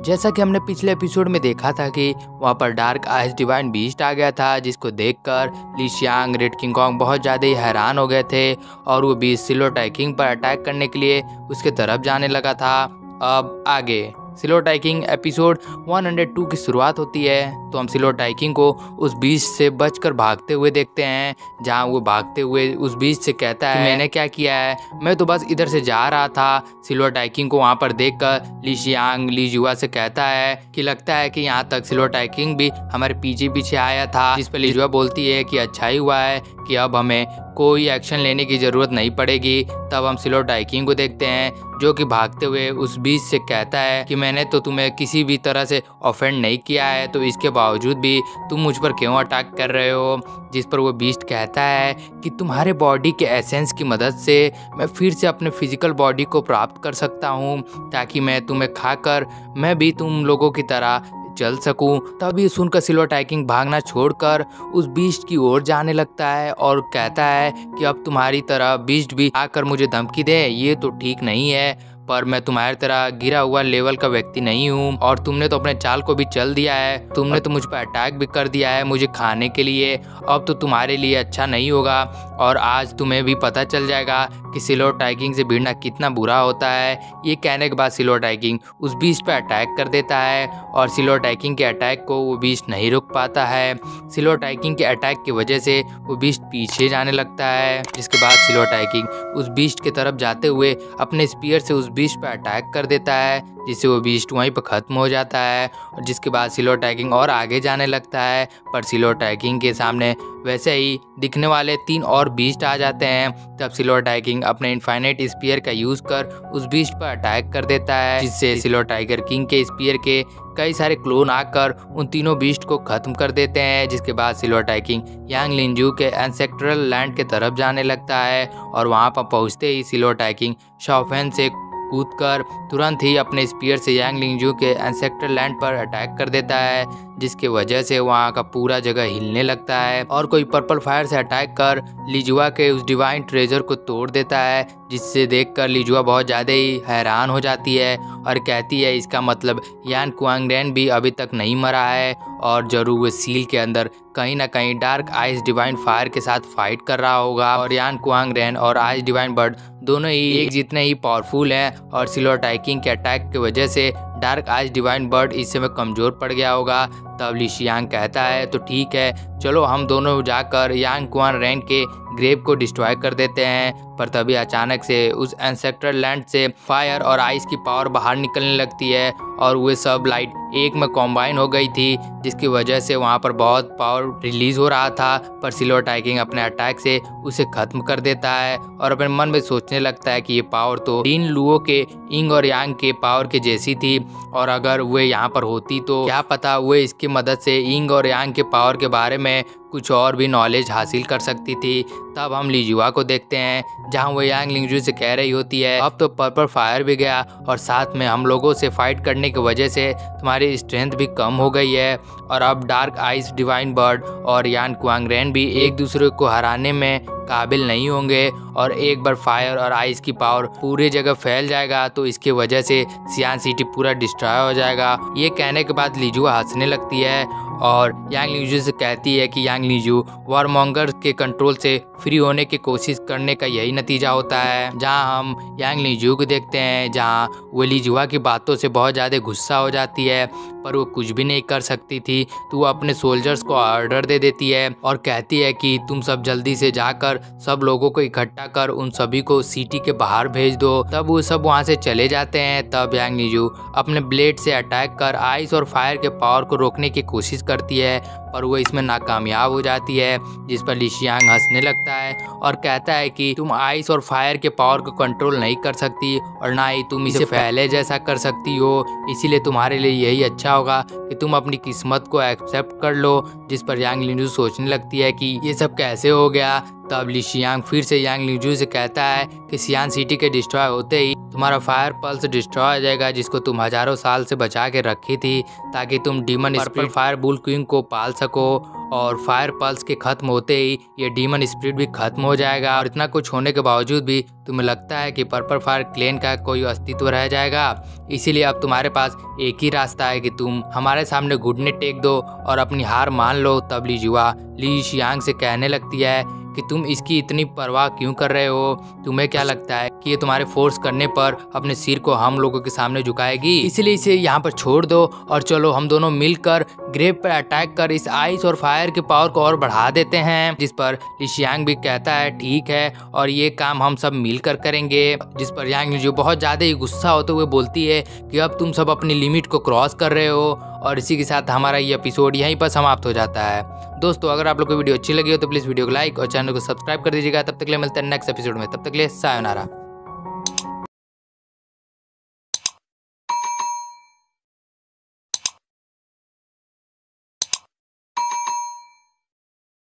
जैसा कि हमने पिछले एपिसोड में देखा था कि वहाँ पर डार्क आइस डिवाइन बीस्ट आ गया था, जिसको देखकर ली शियांग, रेड किंग कॉन्ग बहुत ज़्यादा ही हैरान हो गए थे और वो बीस्ट सिलो टाइकिंग पर अटैक करने के लिए उसके तरफ जाने लगा था। अब आगे सिलो टाइकिंग एपिसोड 102 की शुरुआत होती है, तो हम सिलो टाइकिंग को उस बीस्ट से बचकर भागते हुए देखते हैं, जहां वो भागते हुए उस बीस्ट से कहता है कि मैंने क्या किया है, मैं तो बस इधर से जा रहा था। सिलो टाइकिंग को वहां पर देखकर ली शियांग ली जुआ से कहता है कि लगता है कि यहाँ तक सिलो टाइकिंग भी हमारे पीछे पीछे आया था, जिस पर ली जुआ बोलती है कि अच्छा ही हुआ है कि अब हमें कोई एक्शन लेने की ज़रूरत नहीं पड़ेगी। तब हम सिलो टाइकिंग को देखते हैं जो कि भागते हुए उस बीस्ट से कहता है कि मैंने तो तुम्हें किसी भी तरह से ऑफेंड नहीं किया है, तो इसके बावजूद भी तुम मुझ पर क्यों अटैक कर रहे हो। जिस पर वो बीस्ट कहता है कि तुम्हारे बॉडी के एसेंस की मदद से मैं फिर से अपने फिजिकल बॉडी को प्राप्त कर सकता हूँ, ताकि मैं तुम्हें खाकर मैं भी तुम लोगों की तरह चल सकूं। तभी सुनकर सिलो टाइकिंग भागना छोड़कर उस बीस्ट की ओर जाने लगता है और कहता है कि अब तुम्हारी तरह बीस्ट भी आकर मुझे धमकी दे, ये तो ठीक नहीं है। पर मैं तुम्हारी तरह गिरा हुआ लेवल का व्यक्ति नहीं हूँ और तुमने तो अपने चाल को भी चल दिया है, तुमने तो मुझ पर अटैक भी कर दिया है मुझे खाने के लिए। अब तो तुम्हारे लिए अच्छा नहीं होगा और आज तुम्हें भी पता चल जाएगा कि सिलो टाइकिंग से भिड़ना कितना बुरा होता है। ये कहने के बाद सिलो टाइकिंग उस बीस्ट पर अटैक कर देता है और सिलो टाइकिंग के अटैक को वो बीस्ट नहीं रोक पाता है। सिलो टाइकिंग के अटैक की वजह से वो बीस्ट पीछे जाने लगता है, जिसके बाद सिलो टाइकिंग उस बीस्ट की तरफ जाते हुए अपने स्पीयर से उस बीस्ट पर अटैक कर देता है, जिससे वो बीस्ट वहीं पर ख़त्म हो जाता है। और जिसके बाद सिलो टाइकिंग और आगे जाने लगता है, पर सिलो टाइकिंग के सामने वैसे ही दिखने वाले 3 और बीस्ट आ जाते हैं। तब सिलो टाइकिंग अपने इनफाइनाइट स्पीयर का यूज़ कर उस बीस्ट पर अटैक कर देता है, जिससे सिलो टाइगर किंग के स्पीयर के कई सारे क्लोन आकर उन तीनों बीस्ट को ख़त्म कर देते हैं। जिसके बाद सिलो टाइकिंग यांग लिंजू के एंसेस्ट्रल लैंड के तरफ जाने लगता है और वहाँ पर पहुँचते ही सिलो टाइकिंग शाओफेन से कूदकर तुरंत ही अपने स्पीयर से यांग लिंजू के एंसेस्ट्रल लैंड पर अटैक कर देता है, जिसकी वजह से वहाँ का पूरा जगह हिलने लगता है और कोई पर्पल फायर से अटैक कर लीजुआ के उस डिवाइन ट्रेजर को तोड़ देता है, जिससे देखकर लीजुआ बहुत ज़्यादा ही हैरान हो जाती है और कहती है इसका मतलब यान कुआंगरेन भी अभी तक नहीं मरा है और जरूर वो सील के अंदर कहीं ना कहीं डार्क आइस डिवाइन फायर के साथ फाइट कर रहा होगा और यान कुआंगरेन और आइस डिवाइन बर्ड दोनों ही एक जितने ही पावरफुल हैं और सिलो टाइकिंग के अटैक की वजह से डार्क आइस डिवाइन बर्ड इस समय कमज़ोर पड़ गया होगा। तब ली शियांग कहता है तो ठीक है, चलो हम दोनों जाकर यांग कुआंगरेन के ग्रेव को डिस्ट्रॉय कर देते हैं। पर तभी अचानक से उस एंसेस्ट्रल लैंड से फायर और आइस की पावर बाहर निकलने लगती है और वे सब लाइट एक में कॉम्बाइन हो गई थी, जिसकी वजह से वहाँ पर बहुत पावर रिलीज हो रहा था। पर सिलो टाइकिंग अपने अटैक से उसे ख़त्म कर देता है और अपने मन में सोचने लगता है कि ये पावर तो डीन लुओ के इंग और यांग के पावर के जैसी थी और अगर वे यहाँ पर होती तो क्या पता वे इसकी मदद से इंग और यांग के पावर के बारे में कुछ और भी नॉलेज हासिल कर सकती थी। तब हम लीजुआ को देखते हैं जहां वो यांग लिंजू से कह रही होती है अब तो पर्पल फायर भी गया और साथ में हम लोगों से फाइट करने की वजह से तुम्हारी स्ट्रेंथ भी कम हो गई है और अब डार्क आइस डिवाइन बर्ड और यान कुआंगरेन भी एक दूसरे को हराने में काबिल नहीं होंगे और एक बार फायर और आइस की पावर पूरी जगह फैल जाएगा तो इसकी वजह से सियान सिटी पूरा डिस्ट्रॉय हो जाएगा। ये कहने के बाद लीजुआ हंसने लगती है और यांग लिंजू से कहती है कि यांग लिंजू वारमोंगर के कंट्रोल से फ्री होने की कोशिश करने का यही नतीजा होता है। जहां हम यांग लिंजू को देखते हैं जहां वो लीजुआ की बातों से बहुत ज़्यादा गुस्सा हो जाती है पर वो कुछ भी नहीं कर सकती थी, तो वो अपने सोल्जर्स को ऑर्डर दे देती है और कहती है कि तुम सब जल्दी से जाकर सब लोगों को इकट्ठा कर उन सभी को सिटी के बाहर भेज दो। तब वो सब वहाँ से चले जाते हैं। तब यांग लिंजू अपने ब्लेड से अटैक कर आइस और फायर के पावर को रोकने की कोशिश करती है पर वो इसमें नाकामयाब हो जाती है, जिस पर ली शियांग हंसने लगता है और कहता है कि तुम आइस और फायर के पावर को कंट्रोल नहीं कर सकती और ना ही तुम इसे पहले जैसा कर सकती हो, इसीलिए तुम्हारे लिए यही अच्छा होगा कि तुम अपनी किस्मत को एक्सेप्ट कर लो। जिस पर यांग लिंजू सोचने लगती है कि ये सब कैसे हो गया। तब ली शियांग फिर से यांग लिंजू से कहता है कि सियान सिटी के डिस्ट्रॉय होते ही तुम्हारा फायर पल्स डिस्ट्रॉय हो जाएगा, जिसको तुम हजारों साल से बचा के रखी थी ताकि तुम demon spirit fire bull queen को पाल सको। और फायर पल्स के खत्म होते ही ये डीमन स्पिरिट भी खत्म हो जाएगा। और इतना कुछ होने के बावजूद भी तुम्हें लगता है कि पर्पल फायर क्लैन का कोई अस्तित्व रह जाएगा। इसीलिए अब तुम्हारे पास एक ही रास्ता है कि तुम हमारे सामने घुटने टेक दो और अपनी हार मान लो। तब ली जुआ ली शियांग से कहने लगती है कि तुम इसकी इतनी परवाह क्यों कर रहे हो? तुम्हें क्या लगता है कि ये तुम्हारे फोर्स करने पर अपने सिर को हम लोगों के सामने झुकाएगी? इसलिए इसे यहाँ पर छोड़ दो और चलो हम दोनों मिलकर ग्रेव पर अटैक कर इस आइस और फायर के पावर को और बढ़ा देते हैं। जिस पर ली शियांग भी कहता है ठीक है और ये काम हम सब मिलकर करेंगे। जिस पर यांग जो बहुत ज़्यादा ही गुस्सा होते हुए बोलती है कि अब तुम सब अपनी लिमिट को क्रॉस कर रहे हो। और इसी के साथ हमारा ये एपिसोड यहीं पर समाप्त हो जाता है। दोस्तों अगर आप लोग को वीडियो अच्छी लगी हो तो प्लीज़ वीडियो को लाइक और चैनल को सब्सक्राइब कर दीजिएगा। तब तक के लिए मिलते हैं नेक्स्ट एपिसोड में। तब तक के लिए सायोनारा।